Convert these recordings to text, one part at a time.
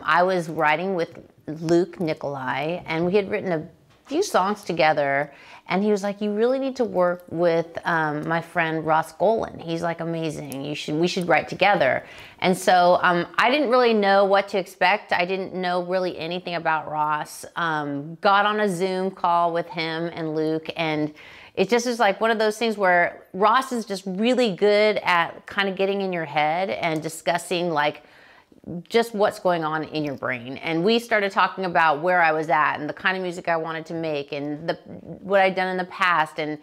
I was writing with Luke Nicolai, and we had written a few songs together, and he was like, you really need to work with my friend Ross Golan. He's like amazing. We should write together. And so I didn't really know what to expect. I didn't know really anything about Ross. Got on a Zoom call with him and Luke, and it just is like one of those things where Ross is just really good at kind of getting in your head and discussing like just what's going on in your brain. And we started talking about where I was at and the kind of music I wanted to make and what I'd done in the past. And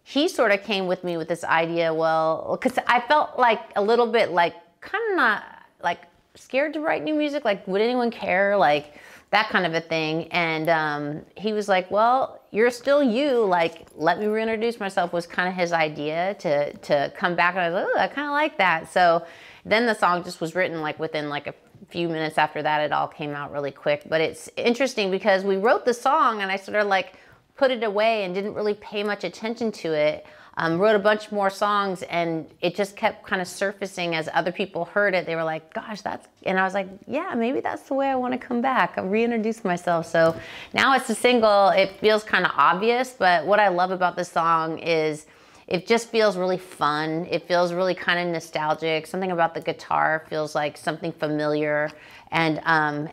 he sort of came with me with this idea, well, because I felt like a little bit like kind of not like scared to write new music. Like, would anyone care? Like that kind of a thing. And he was like, well, you're still you. Like, let me reintroduce myself was kind of his idea to come back. And I was like, oh, I kind of like that. So then the song just was written like within like a few minutes after that. It all came out really quick. But it's interesting because we wrote the song and I sort of like put it away and didn't really pay much attention to it. Wrote a bunch more songs and it just kept kind of surfacing as other people heard it. They were like, gosh, and I was like, yeah, maybe that's the way I want to come back. I reintroduce myself. So now it's a single. It feels kind of obvious, but what I love about this song is it just feels really fun. It feels really kind of nostalgic. Something about the guitar feels like something familiar. And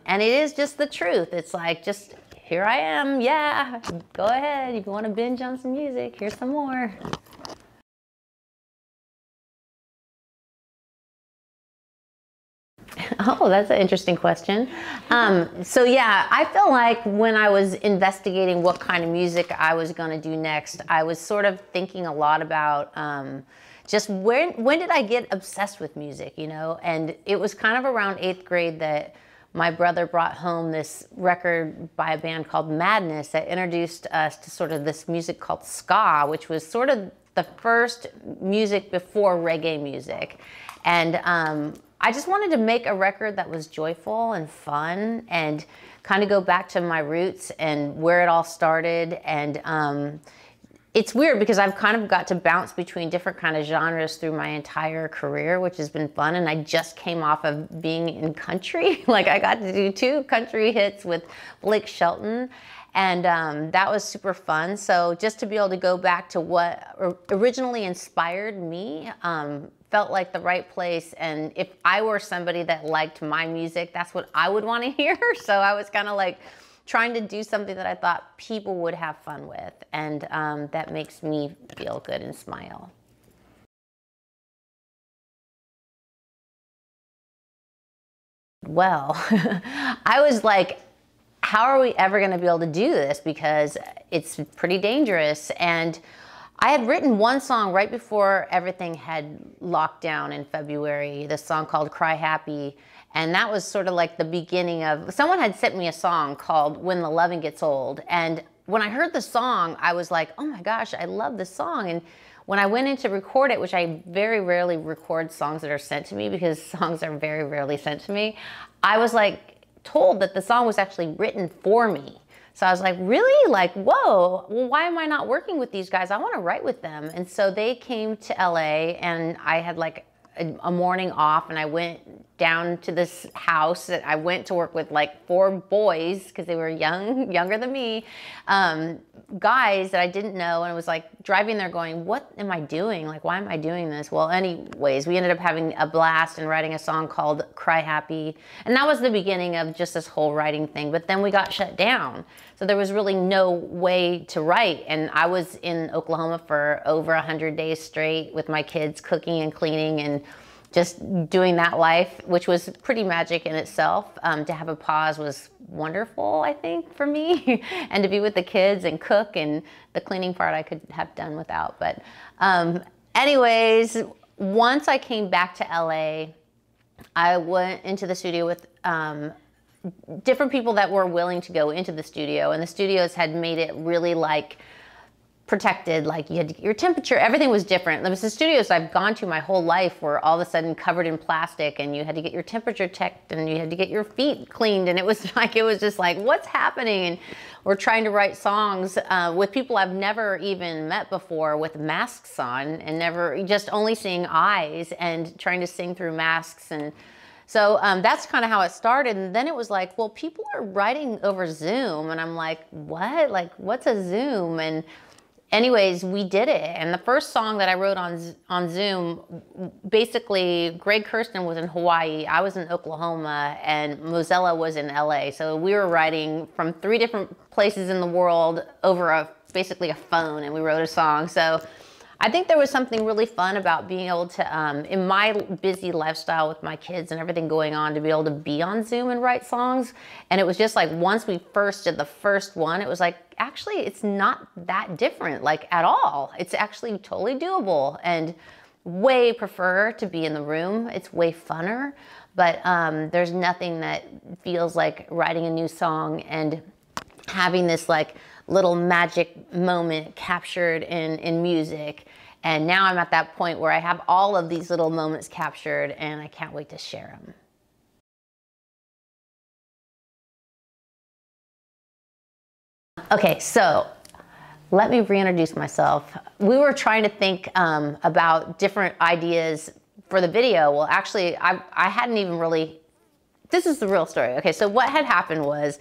it is just the truth. It's like, just here I am. Yeah, go ahead. If you want to binge on some music, here's some more. Oh, that's an interesting question. So yeah, I feel like when I was investigating what kind of music I was going to do next, I was sort of thinking a lot about just when did I get obsessed with music, you know? And it was kind of around 8th grade that my brother brought home this record by a band called Madness that introduced us to sort of this music called ska, which was sort of the first music before reggae music. And I just wanted to make a record that was joyful and fun and kind of go back to my roots and where it all started. And it's weird because I've kind of got to bounce between different kind of genres through my entire career, which has been fun. And I just came off of being in country. Like I got to do 2 country hits with Blake Shelton. And that was super fun. So just to be able to go back to what originally inspired me felt like the right place. And if I were somebody that liked my music, that's what I would want to hear. So I was kind of like trying to do something that I thought people would have fun with. And that makes me feel good and smile. Well, I was like, how are we ever going to be able to do this? Because it's pretty dangerous. And I had written one song right before everything had locked down in February, this song called Cry Happy. And that was sort of like the beginning of, someone had sent me a song called When the Loving Gets Old. And when I heard the song, I was like, oh my gosh, I love this song. And when I went in to record it, which I very rarely record songs that are sent to me because songs are very rarely sent to me, I was like told that the song was actually written for me. So I was like, really? Like, whoa, well, why am I not working with these guys? I want to write with them. And so they came to LA and I had like a morning off and I went down to this house that I went to work with like 4 boys because they were younger than me, guys that I didn't know. And I was like driving there going, what am I doing? Like, why am I doing this? Well, anyways, we ended up having a blast and writing a song called Cry Happy. And that was the beginning of just this whole writing thing. But then we got shut down. So there was really no way to write. And I was in Oklahoma for over 100 days straight with my kids cooking and cleaning and just doing that life, which was pretty magic in itself. To have a pause was wonderful, I think, for me. And to be with the kids and cook, and the cleaning part I could have done without. But anyways, once I came back to LA, I went into the studio with different people that were willing to go into the studio. And the studios had made it really like protected, like you had to get your temperature, everything was different. There was the studios I've gone to my whole life were all of a sudden covered in plastic and you had to get your temperature checked and you had to get your feet cleaned, and it was just like, what's happening? And we're trying to write songs with people I've never even met before with masks on and never, just only seeing eyes and trying to sing through masks. And So that's kind of how it started. And then it was like, well, people are writing over Zoom. And I'm like, what? Like, what's a Zoom? And anyways, we did it. And the first song that I wrote on Zoom, basically, Greg Kirsten was in Hawaii, I was in Oklahoma, and Mozilla was in LA. So we were writing from 3 different places in the world over basically a phone, and we wrote a song. So I think there was something really fun about being able to, in my busy lifestyle with my kids and everything going on, to be able to be on Zoom and write songs. And it was just like, once we first did the first one, it was like, actually, it's not that different, like, at all. It's actually totally doable, and way prefer to be in the room. It's way funner, but there's nothing that feels like writing a new song and having this like little magic moment captured in music. And now I'm at that point where I have all of these little moments captured, and I can't wait to share them. Okay, so let me reintroduce myself. We were trying to think about different ideas for the video. Well, actually, I hadn't even really, this is the real story. Okay, so what had happened was,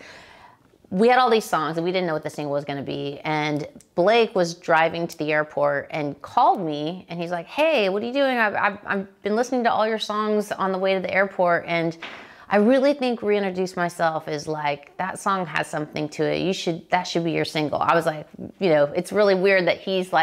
we had all these songs and we didn't know what the single was going to be. And Blake was driving to the airport and called me, and he's like, hey, what are you doing? I've been listening to all your songs on the way to the airport, and I really think Reintroduce Myself is like, that song has something to it. That should be your single. I was like, you know, it's really weird that he's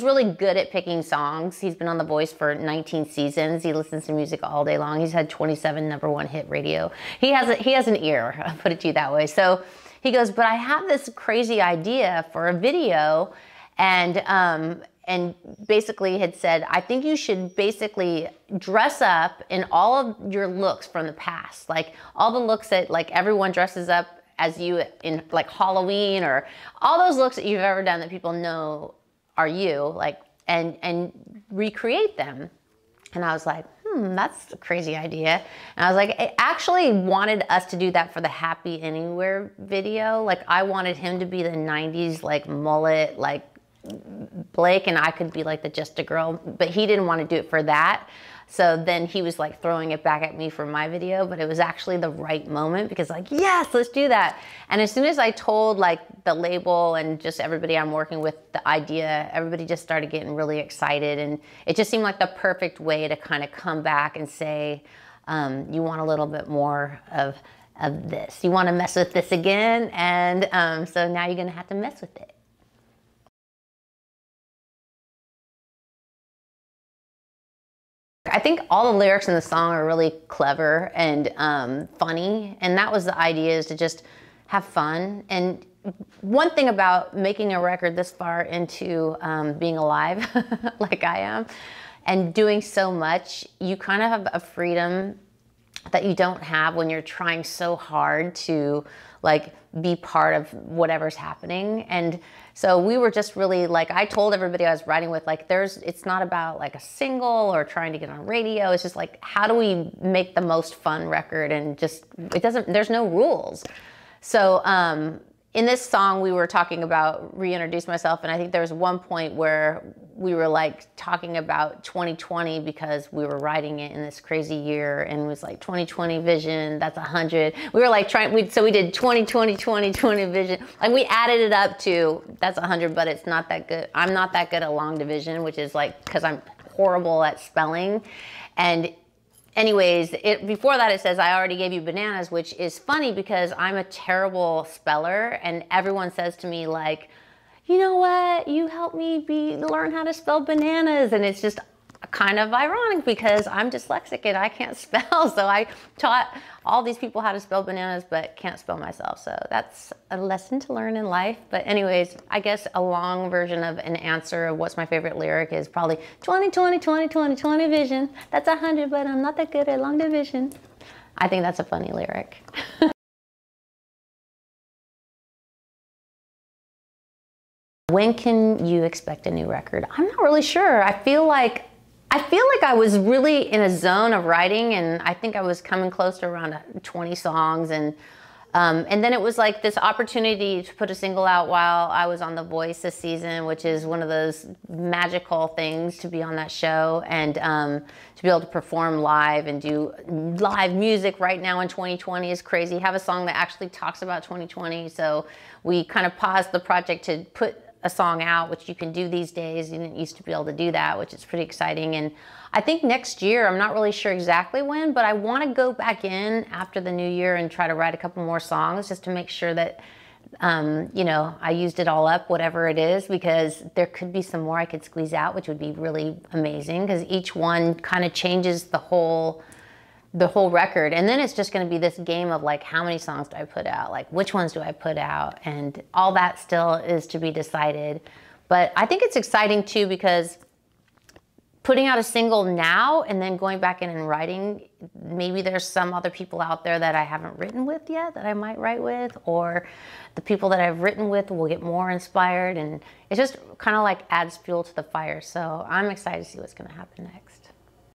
really good at picking songs. He's been on The Voice for 19 seasons. He listens to music all day long. He's had 27 #1 hit radio. He has an ear, I'll put it to you that way. So he goes, but I have this crazy idea for a video, and basically had said, I think you should basically dress up in all of your looks from the past, like all the looks that like everyone dresses up as you in like Halloween, or all those looks that you've ever done that people know are you, like, and recreate them. And I was like, that's a crazy idea. And I was like, I actually wanted us to do that for the Happy Anywhere video. Like, I wanted him to be the 90s, like, mullet, like Blake, and I could be like the Just a Girl, but he didn't want to do it for that. So then he was like throwing it back at me for my video, but it was actually the right moment, because like, yes, let's do that. And as soon as I told like the label and just everybody I'm working with the idea, everybody just started getting really excited, and it just seemed like the perfect way to kind of come back and say, you want a little bit more of this. You want to mess with this again, and so now you're going to have to mess with it. I think all the lyrics in the song are really clever and funny, and that was the idea, is to just have fun. And one thing about making a record this far into being alive, like I am, and doing so much, you kind of have a freedom that you don't have when you're trying so hard to like be part of whatever's happening. And so we were just really like, I told everybody I was writing with, like, it's not about like a single or trying to get on radio. It's just like, how do we make the most fun record? And just, there's no rules. So in this song, we were talking about Reintroduce Myself, and I think there was one point where we were like talking about 2020, because we were writing it in this crazy year, and it was like 2020 vision, that's 100. We were like so we did 2020, 2020 vision. Like, we added it up to, that's 100, but it's not that good. I'm not that good at long division, which is like, because I'm horrible at spelling. And anyways, before that it says, I already gave you bananas, which is funny because I'm a terrible speller, and everyone says to me like, you know what, you helped me learn how to spell bananas. And it's just kind of ironic because I'm dyslexic and I can't spell. So I taught all these people how to spell bananas, but can't spell myself. So that's a lesson to learn in life. But anyways, I guess a long version of an answer of what's my favorite lyric is probably 2020, 2020, 20 vision. That's 100, but I'm not that good at long division. I think that's a funny lyric. When can you expect a new record? I'm not really sure. I feel like I was really in a zone of writing, and I think I was coming close to around 20 songs, and And then it was like this opportunity to put a single out while I was on The Voice this season, which is one of those magical things to be on that show, and to be able to perform live and do live music right now in 2020 is crazy. Have a song that actually talks about 2020. So we kind of paused the project to put a song out, which you can do these days. You didn't used to be able to do that, which is pretty exciting. And I think next year, I'm not really sure exactly when, but I want to go back in after the new year and try to write a couple more songs just to make sure that, you know, I used it all up, whatever it is, because there could be some more I could squeeze out, which would be really amazing, because each one kind of changes the whole record. And then it's just going to be this game of like, how many songs do I put out? Like, which ones do I put out? And all that still is to be decided. But I think it's exciting too, because putting out a single now and then going back in and writing, maybe there's some other people out there that I haven't written with yet that I might write with, or the people that I've written with will get more inspired. And it just kind of like adds fuel to the fire. So I'm excited to see what's going to happen next.